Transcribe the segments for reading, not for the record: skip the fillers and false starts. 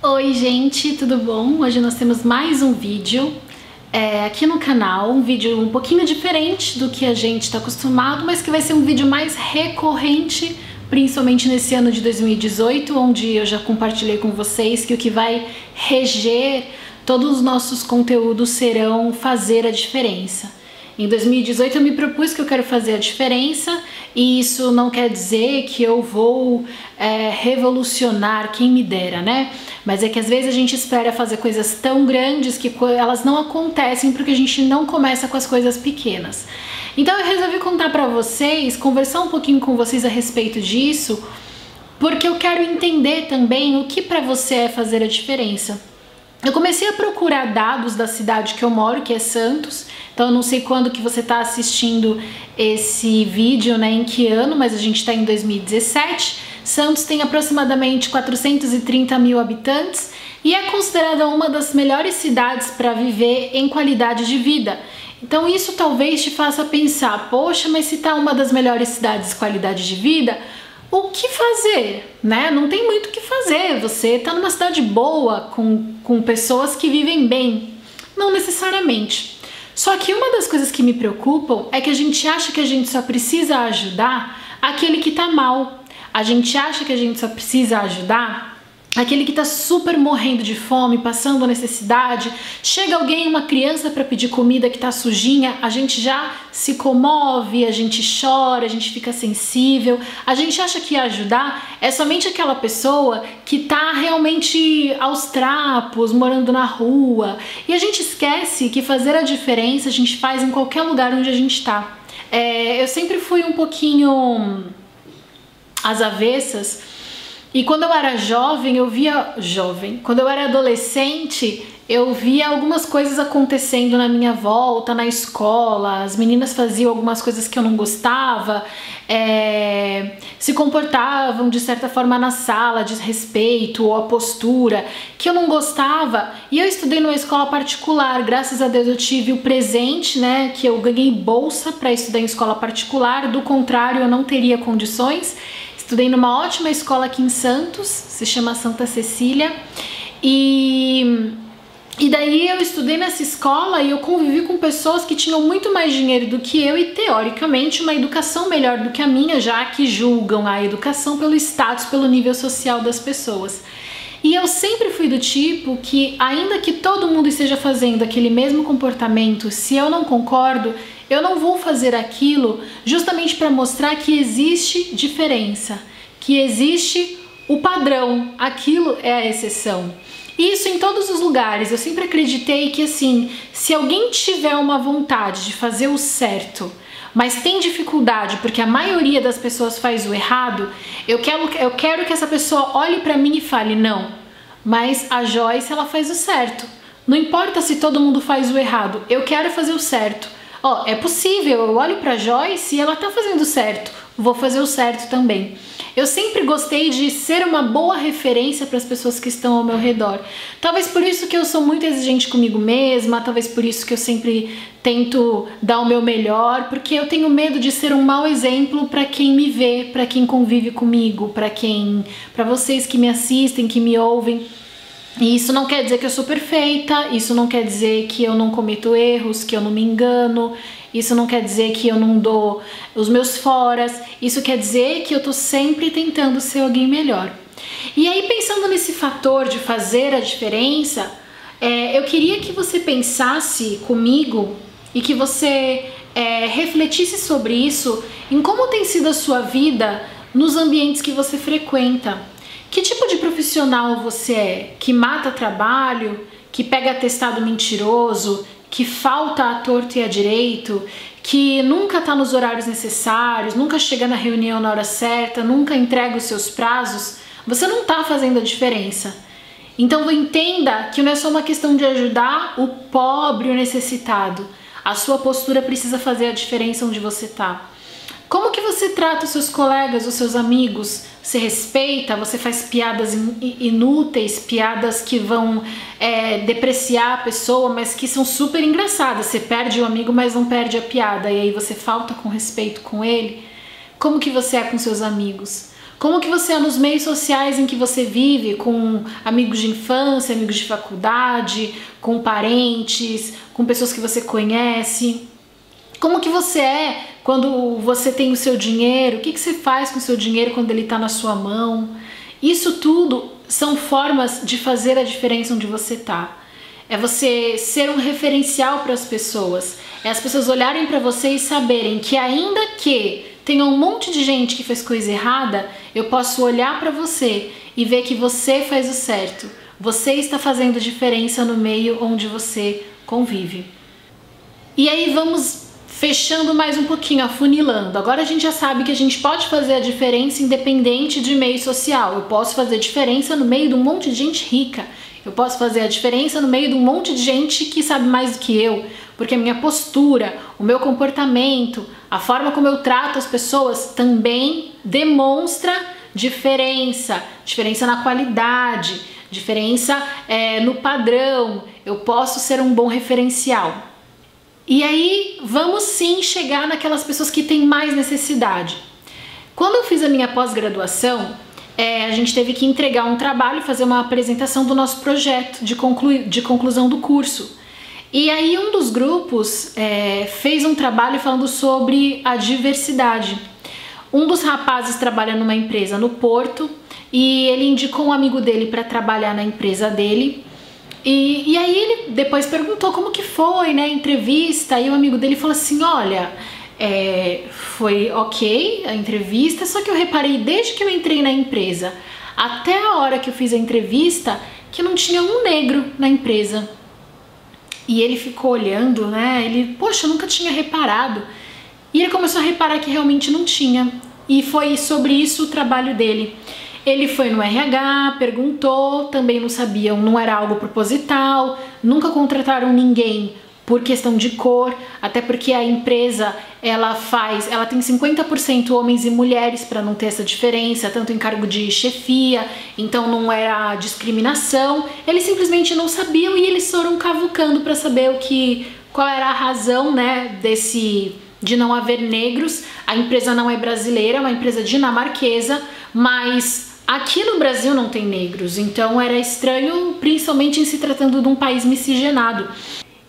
Oi gente, tudo bom? Hoje nós temos mais um vídeo aqui no canal, um vídeo um pouquinho diferente do que a gente está acostumado, mas que vai ser um vídeo mais recorrente, principalmente nesse ano de 2018, onde eu já compartilhei com vocês que o que vai reger todos os nossos conteúdos serão fazer a diferença. Em 2018 eu me propus que eu quero fazer a diferença e isso não quer dizer que eu vou revolucionar, quem me dera, né? Mas é que às vezes a gente espera fazer coisas tão grandes que elas não acontecem porque a gente não começa com as coisas pequenas. Então eu resolvi contar pra vocês, conversar um pouquinho com vocês a respeito disso, porque eu quero entender também o que pra você é fazer a diferença. Eu comecei a procurar dados da cidade que eu moro, que é Santos. Então eu não sei quando que você está assistindo esse vídeo, né, em que ano, mas a gente está em 2017. Santos tem aproximadamente 430 mil habitantes e é considerada uma das melhores cidades para viver em qualidade de vida. Então isso talvez te faça pensar, poxa, mas se tá uma das melhores cidades de qualidade de vida, o que fazer, né? Não tem muito o que fazer, você tá numa cidade boa, com pessoas que vivem bem, não necessariamente. Só que uma das coisas que me preocupam é que a gente acha que a gente só precisa ajudar aquele que tá mal. A gente acha que a gente só precisa ajudar aquele que tá super morrendo de fome, passando necessidade. Chega alguém, uma criança para pedir comida que tá sujinha, a gente já se comove, a gente chora, a gente fica sensível. A gente acha que ajudar é somente aquela pessoa que tá realmente aos trapos, morando na rua. E a gente esquece que fazer a diferença a gente faz em qualquer lugar onde a gente tá. Eu sempre fui um pouquinho às avessas. E quando eu era quando eu era adolescente, eu via algumas coisas acontecendo na minha volta, na escola. As meninas faziam algumas coisas que eu não gostava, se comportavam de certa forma na sala, desrespeito ou a postura que eu não gostava. E eu estudei numa escola particular, graças a Deus eu tive o presente, né, que eu ganhei bolsa para estudar em escola particular, do contrário eu não teria condições. Estudei numa ótima escola aqui em Santos, se chama Santa Cecília, e daí eu estudei nessa escola e eu convivi com pessoas que tinham muito mais dinheiro do que eu e, teoricamente, uma educação melhor do que a minha, já que julgam a educação pelo status, pelo nível social das pessoas. E eu sempre fui do tipo que, ainda que todo mundo esteja fazendo aquele mesmo comportamento, se eu não concordo, eu não vou fazer aquilo justamente para mostrar que existe diferença, que existe o padrão, aquilo é a exceção. Isso em todos os lugares. Eu sempre acreditei que, assim, se alguém tiver uma vontade de fazer o certo, mas tem dificuldade porque a maioria das pessoas faz o errado, eu quero que essa pessoa olhe pra mim e fale, não, mas a Joyce, ela faz o certo. Não importa se todo mundo faz o errado, eu quero fazer o certo. Ó, é possível, eu olho pra Joyce e ela tá fazendo certo, vou fazer o certo também. Eu sempre gostei de ser uma boa referência para as pessoas que estão ao meu redor. Talvez por isso que eu sou muito exigente comigo mesma, talvez por isso que eu sempre tento dar o meu melhor, porque eu tenho medo de ser um mau exemplo para quem me vê, para quem convive comigo, para vocês que me assistem, que me ouvem. E isso não quer dizer que eu sou perfeita, isso não quer dizer que eu não cometo erros, que eu não me engano, isso não quer dizer que eu não dou os meus foras, isso quer dizer que eu tô sempre tentando ser alguém melhor. E aí, pensando nesse fator de fazer a diferença, eu queria que você pensasse comigo e que você refletisse sobre isso, em como tem sido a sua vida nos ambientes que você frequenta. Que tipo de profissional você é? Que mata trabalho? Que pega atestado mentiroso? Que falta à torto e à direito? Que nunca está nos horários necessários? Nunca chega na reunião na hora certa? Nunca entrega os seus prazos? Você não está fazendo a diferença. Então entenda que não é só uma questão de ajudar o pobre, o necessitado. A sua postura precisa fazer a diferença onde você está. Como que você trata os seus colegas, os seus amigos? Você respeita? Você faz piadas inúteis, piadas que vão depreciar a pessoa, mas que são super engraçadas. Você perde o amigo, mas não perde a piada, e aí você falta com respeito com ele? Como que você é com seus amigos? Como que você é nos meios sociais em que você vive, com amigos de infância, amigos de faculdade, com parentes, com pessoas que você conhece. Como que você é quando você tem o seu dinheiro, o que você faz com o seu dinheiro quando ele está na sua mão. Isso tudo são formas de fazer a diferença onde você está. É você ser um referencial para as pessoas, é as pessoas olharem para você e saberem que ainda que tenha um monte de gente que fez coisa errada, eu posso olhar para você e ver que você faz o certo. Você está fazendo diferença no meio onde você convive. E aí vamos fechando mais um pouquinho, afunilando. Agora a gente já sabe que a gente pode fazer a diferença independente de meio social. Eu posso fazer diferença no meio de um monte de gente rica. Eu posso fazer a diferença no meio de um monte de gente que sabe mais do que eu, porque a minha postura, o meu comportamento, a forma como eu trato as pessoas também demonstra diferença. Diferença na qualidade, diferença no padrão. Eu posso ser um bom referencial. E aí, vamos sim chegar naquelas pessoas que têm mais necessidade. Quando eu fiz a minha pós-graduação, a gente teve que entregar um trabalho, fazer uma apresentação do nosso projeto de conclusão do curso. E aí um dos grupos fez um trabalho falando sobre a diversidade. Um dos rapazes trabalha numa empresa no Porto e ele indicou um amigo dele para trabalhar na empresa dele. E aí ele depois perguntou como que foi, né, a entrevista, e o amigo dele falou assim, olha, foi ok a entrevista, só que eu reparei desde que eu entrei na empresa até a hora que eu fiz a entrevista que não tinha um negro na empresa. E ele ficou olhando, né, ele, poxa, eu nunca tinha reparado. E ele começou a reparar que realmente não tinha, e foi sobre isso o trabalho dele. Ele foi no RH, perguntou, também não sabiam, não era algo proposital, nunca contrataram ninguém por questão de cor, até porque a empresa ela tem 50% homens e mulheres para não ter essa diferença, tanto em cargo de chefia, então não era discriminação. Eles simplesmente não sabiam e eles foram cavucando para saber qual era a razão, né, de não haver negros. A empresa não é brasileira, é uma empresa dinamarquesa, mas aqui no Brasil não tem negros, então era estranho, principalmente em se tratando de um país miscigenado.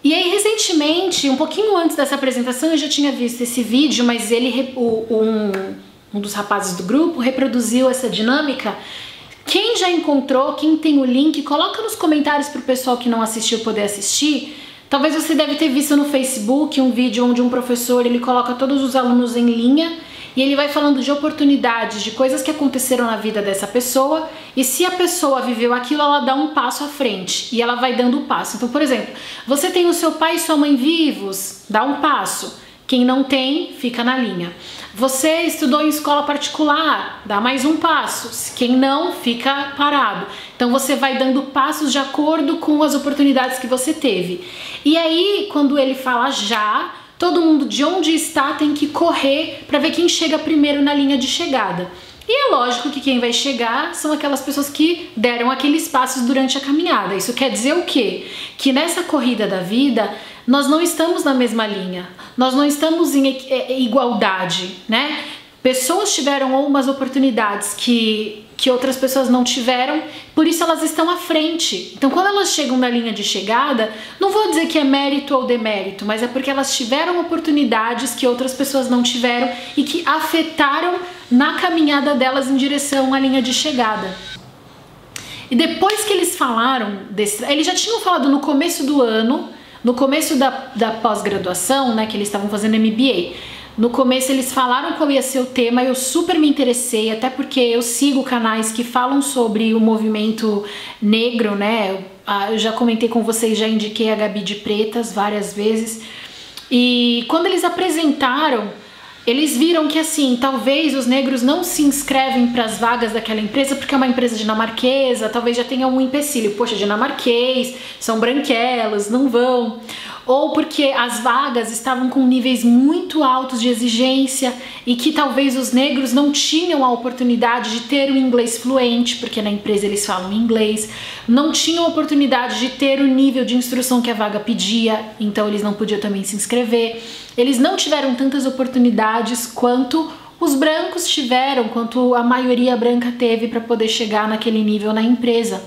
E aí, recentemente, um pouquinho antes dessa apresentação, eu já tinha visto esse vídeo, mas um dos rapazes do grupo reproduziu essa dinâmica. Quem já encontrou, quem tem o link, coloca nos comentários para o pessoal que não assistiu poder assistir. Talvez você deve ter visto no Facebook um vídeo onde um professor ele coloca todos os alunos em linha e ele vai falando de oportunidades, de coisas que aconteceram na vida dessa pessoa, e se a pessoa viveu aquilo, ela dá um passo à frente, e ela vai dando um passo. Então, por exemplo, você tem o seu pai e sua mãe vivos, dá um passo. Quem não tem, fica na linha. Você estudou em escola particular, dá mais um passo. Quem não, fica parado. Então você vai dando passos de acordo com as oportunidades que você teve. E aí, quando ele fala já, todo mundo de onde está tem que correr para ver quem chega primeiro na linha de chegada. E é lógico que quem vai chegar são aquelas pessoas que deram aqueles passos durante a caminhada. Isso quer dizer o quê? Que nessa corrida da vida, nós não estamos na mesma linha, nós não estamos em igualdade, né? Pessoas tiveram algumas oportunidades que outras pessoas não tiveram, por isso elas estão à frente. Então quando elas chegam na linha de chegada, não vou dizer que é mérito ou demérito, mas é porque elas tiveram oportunidades que outras pessoas não tiveram e que afetaram na caminhada delas em direção à linha de chegada. E depois que eles falaram eles já tinham falado no começo do ano, no começo da pós-graduação, né, que eles estavam fazendo MBA. No começo eles falaram qual ia ser o tema, eu super me interessei, até porque eu sigo canais que falam sobre o movimento negro, né? Eu já comentei com vocês, já indiquei a Gabi de Pretas várias vezes. E quando eles apresentaram, eles viram que assim, talvez os negros não se inscrevem para as vagas daquela empresa porque é uma empresa dinamarquesa, talvez já tenha um empecilho, poxa, dinamarquês, são branquelos, não vão. Ou porque as vagas estavam com níveis muito altos de exigência e que talvez os negros não tinham a oportunidade de ter o inglês fluente, porque na empresa eles falam inglês, não tinham a oportunidade de ter o nível de instrução que a vaga pedia, então eles não podiam também se inscrever. Eles não tiveram tantas oportunidades quanto os brancos tiveram, quanto a maioria branca teve para poder chegar naquele nível na empresa.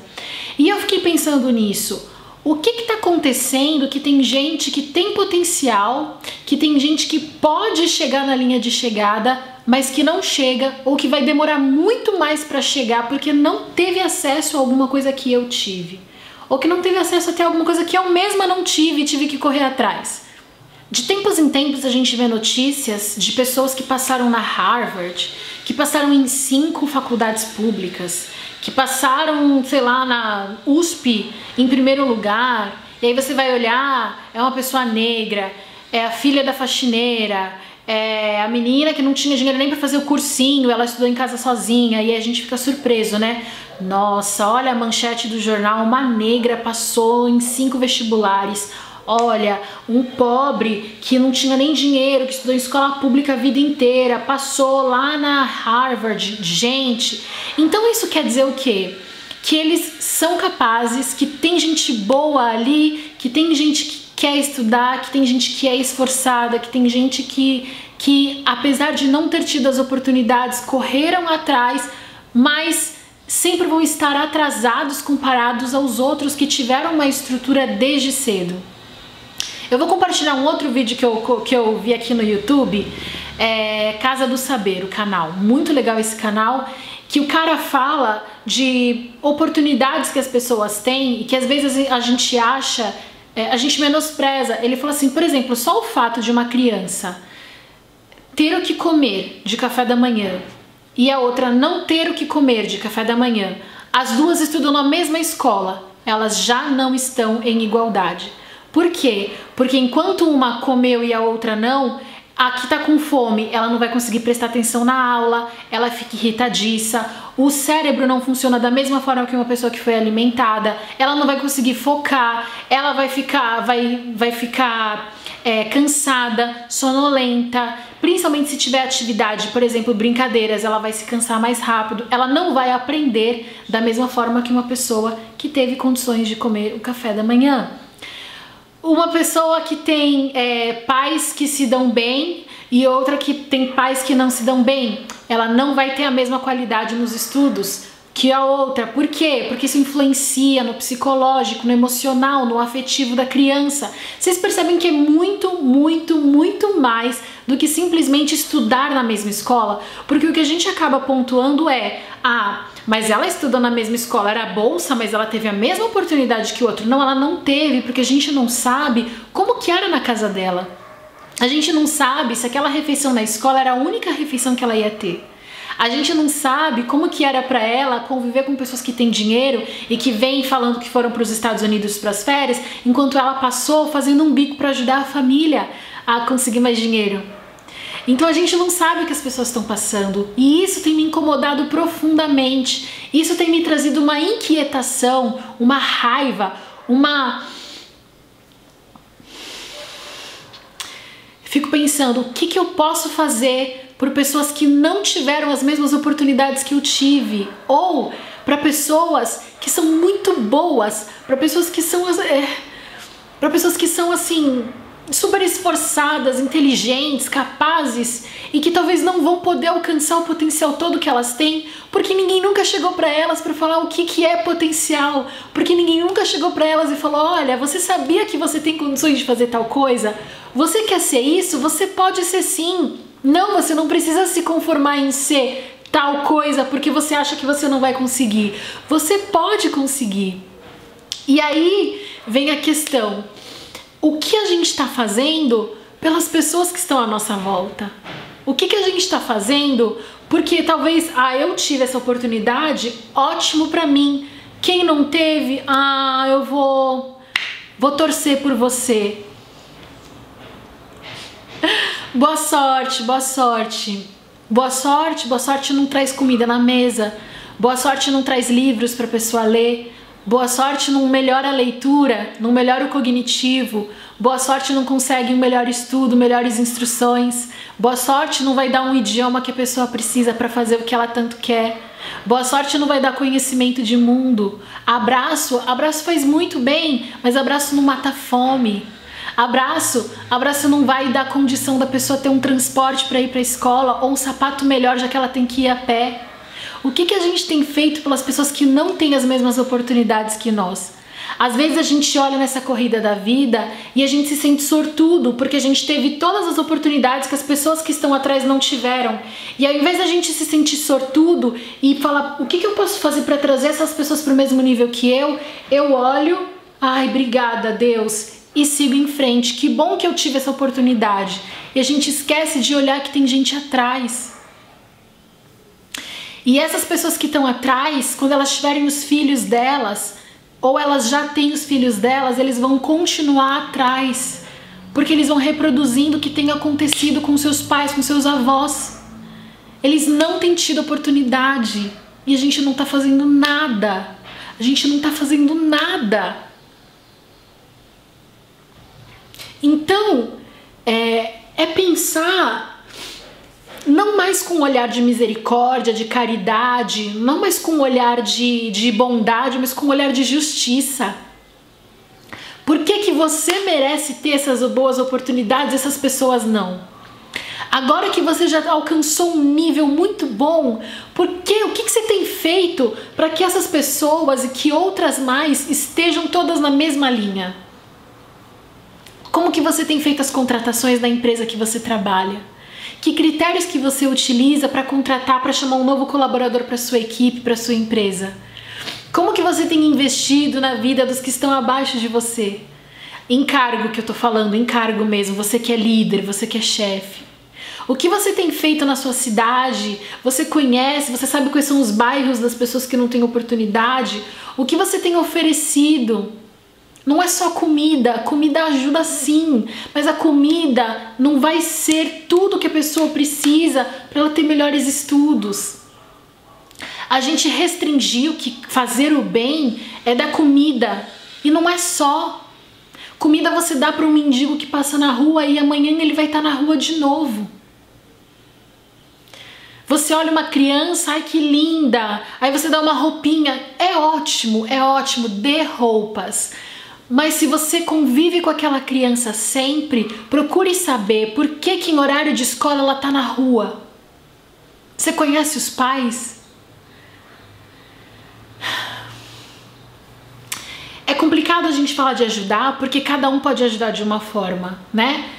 E eu fiquei pensando nisso. O que está acontecendo que tem gente que tem potencial, que tem gente que pode chegar na linha de chegada, mas que não chega, ou que vai demorar muito mais para chegar porque não teve acesso a alguma coisa que eu tive, ou que não teve acesso até alguma coisa que eu mesma não tive e tive que correr atrás. De tempos em tempos a gente vê notícias de pessoas que passaram na Harvard, que passaram em 5 faculdades públicas, que passaram, sei lá, na USP em primeiro lugar, e aí você vai olhar, é uma pessoa negra, é a filha da faxineira, é a menina que não tinha dinheiro nem para fazer o cursinho, ela estudou em casa sozinha, e aí a gente fica surpreso, né? Nossa, olha a manchete do jornal, uma negra passou em 5 vestibulares. Olha, um pobre que não tinha nem dinheiro, que estudou em escola pública a vida inteira, passou lá na Harvard. Gente, então isso quer dizer o quê? Que eles são capazes, que tem gente boa ali, que tem gente que quer estudar, que tem gente que é esforçada, que tem gente que apesar de não ter tido as oportunidades, correram atrás, mas sempre vão estar atrasados comparados aos outros que tiveram uma estrutura desde cedo. Eu vou compartilhar um outro vídeo que eu vi aqui no YouTube, Casa do Saber, o canal. Muito legal esse canal, que o cara fala de oportunidades que as pessoas têm e que às vezes a gente acha, a gente menospreza. Ele fala assim, por exemplo, só o fato de uma criança ter o que comer de café da manhã e a outra não ter o que comer de café da manhã, as duas estudam na mesma escola, elas já não estão em igualdade. Por quê? Porque enquanto uma comeu e a outra não, a que tá com fome, ela não vai conseguir prestar atenção na aula, ela fica irritadiça, o cérebro não funciona da mesma forma que uma pessoa que foi alimentada, ela não vai conseguir focar, ela vai ficar cansada, sonolenta, principalmente se tiver atividade, por exemplo, brincadeiras, ela vai se cansar mais rápido, ela não vai aprender da mesma forma que uma pessoa que teve condições de comer o café da manhã. Uma pessoa que tem pais que se dão bem e outra que tem pais que não se dão bem, ela não vai ter a mesma qualidade nos estudos que a outra. Por quê? Porque isso influencia no psicológico, no emocional, no afetivo da criança. Vocês percebem que é muito, muito, muito mais do que simplesmente estudar na mesma escola? Porque o que a gente acaba pontuando é, mas ela estudou na mesma escola, era bolsa, mas ela teve a mesma oportunidade que o outro. Não, ela não teve, porque a gente não sabe como que era na casa dela. A gente não sabe se aquela refeição na escola era a única refeição que ela ia ter. A gente não sabe como que era para ela conviver com pessoas que têm dinheiro e que vêm falando que foram para os Estados Unidos para as férias, enquanto ela passou fazendo um bico para ajudar a família a conseguir mais dinheiro. Então a gente não sabe o que as pessoas estão passando, e isso tem me incomodado profundamente. Isso tem me trazido uma inquietação, uma raiva, Fico pensando, o que eu posso fazer por pessoas que não tiveram as mesmas oportunidades que eu tive, ou para pessoas que são muito boas, para pessoas que são assim super esforçadas, inteligentes, capazes e que talvez não vão poder alcançar o potencial todo que elas têm, porque ninguém nunca chegou para elas para falar o que é potencial, porque ninguém nunca chegou para elas e falou, olha, você sabia que você tem condições de fazer tal coisa? Você quer ser isso? Você pode ser sim. Não, você não precisa se conformar em ser tal coisa porque você acha que você não vai conseguir. Você pode conseguir. E aí vem a questão, o que a gente está fazendo pelas pessoas que estão à nossa volta? O que a gente está fazendo? Porque talvez, eu tive essa oportunidade, ótimo pra mim. Quem não teve, eu vou torcer por você. Boa sorte, boa sorte. Boa sorte, boa sorte não traz comida na mesa. Boa sorte não traz livros pra pessoa ler. Boa sorte não melhora a leitura, não melhora o cognitivo. Boa sorte não consegue um melhor estudo, melhores instruções. Boa sorte não vai dar um idioma que a pessoa precisa para fazer o que ela tanto quer. Boa sorte não vai dar conhecimento de mundo. Abraço faz muito bem, mas abraço não mata fome. Abraço não vai dar condição da pessoa ter um transporte para ir para a escola ou um sapato melhor, já que ela tem que ir a pé. O que a gente tem feito pelas pessoas que não têm as mesmas oportunidades que nós? Às vezes a gente olha nessa corrida da vida e a gente se sente sortudo porque a gente teve todas as oportunidades que as pessoas que estão atrás não tiveram. E ao invés da gente se sentir sortudo e falar o que eu posso fazer para trazer essas pessoas para o mesmo nível que eu olho, ai, obrigada, Deus, e sigo em frente. Que bom que eu tive essa oportunidade. E a gente esquece de olhar que tem gente atrás. E essas pessoas que estão atrás, quando elas tiverem os filhos delas, ou elas já têm os filhos delas, eles vão continuar atrás, porque eles vão reproduzindo o que tem acontecido com seus pais, com seus avós. Eles não têm tido oportunidade e a gente não tá fazendo nada. A gente não tá fazendo nada. Então, é pensar não mais com um olhar de misericórdia, de caridade, não mais com um olhar de bondade, mas com um olhar de justiça. Por que você merece ter essas boas oportunidades e essas pessoas não? Agora que você já alcançou um nível muito bom, o que você tem feito para que essas pessoas e que outras mais estejam todas na mesma linha? Como que você tem feito as contratações da empresa que você trabalha? Que critérios que você utiliza para contratar, para chamar um novo colaborador para sua equipe, para sua empresa? Como que você tem investido na vida dos que estão abaixo de você? Encargo que eu tô falando, encargo mesmo, você que é líder, você que é chefe. O que você tem feito na sua cidade? Você conhece, você sabe quais são os bairros das pessoas que não têm oportunidade? O que você tem oferecido? Não é só comida, comida ajuda sim, mas a comida não vai ser tudo que a pessoa precisa para ela ter melhores estudos. A gente restringiu que fazer o bem é dar comida, e não é só. Comida você dá para um mendigo que passa na rua e amanhã ele vai estar na rua de novo. Você olha uma criança, ai que linda, aí você dá uma roupinha, é ótimo, dê roupas. Mas se você convive com aquela criança sempre, procure saber por que em horário de escola ela tá na rua. Você conhece os pais? É complicado a gente falar de ajudar, porque cada um pode ajudar de uma forma, né?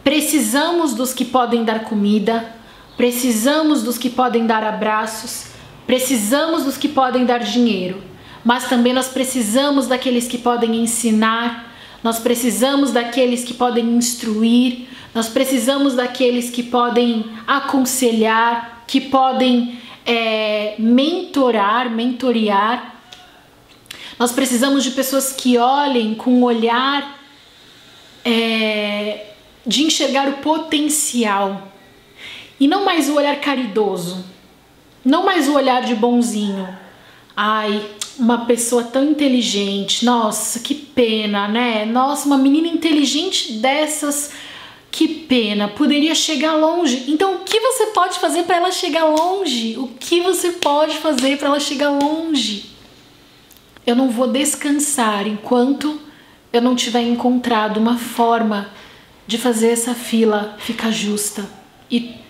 Precisamos dos que podem dar comida, precisamos dos que podem dar abraços, precisamos dos que podem dar dinheiro. Mas também nós precisamos daqueles que podem ensinar, nós precisamos daqueles que podem instruir, nós precisamos daqueles que podem aconselhar, que podem mentorear. Nós precisamos de pessoas que olhem com um olhar de enxergar o potencial e não mais o olhar caridoso, não mais o olhar de bonzinho. Ai, uma pessoa tão inteligente, nossa, que pena, né? Nossa, uma menina inteligente dessas, que pena, poderia chegar longe. Então, o que você pode fazer para ela chegar longe? O que você pode fazer para ela chegar longe? Eu não vou descansar enquanto eu não tiver encontrado uma forma de fazer essa fila ficar justa. E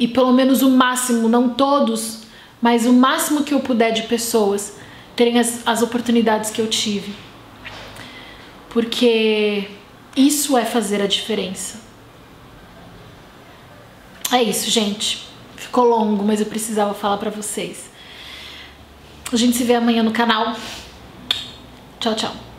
pelo menos o máximo, não todos, mas o máximo que eu puder de pessoas terem as oportunidades que eu tive. Porque isso é fazer a diferença. É isso, gente. Ficou longo, mas eu precisava falar pra vocês. A gente se vê amanhã no canal. Tchau, tchau.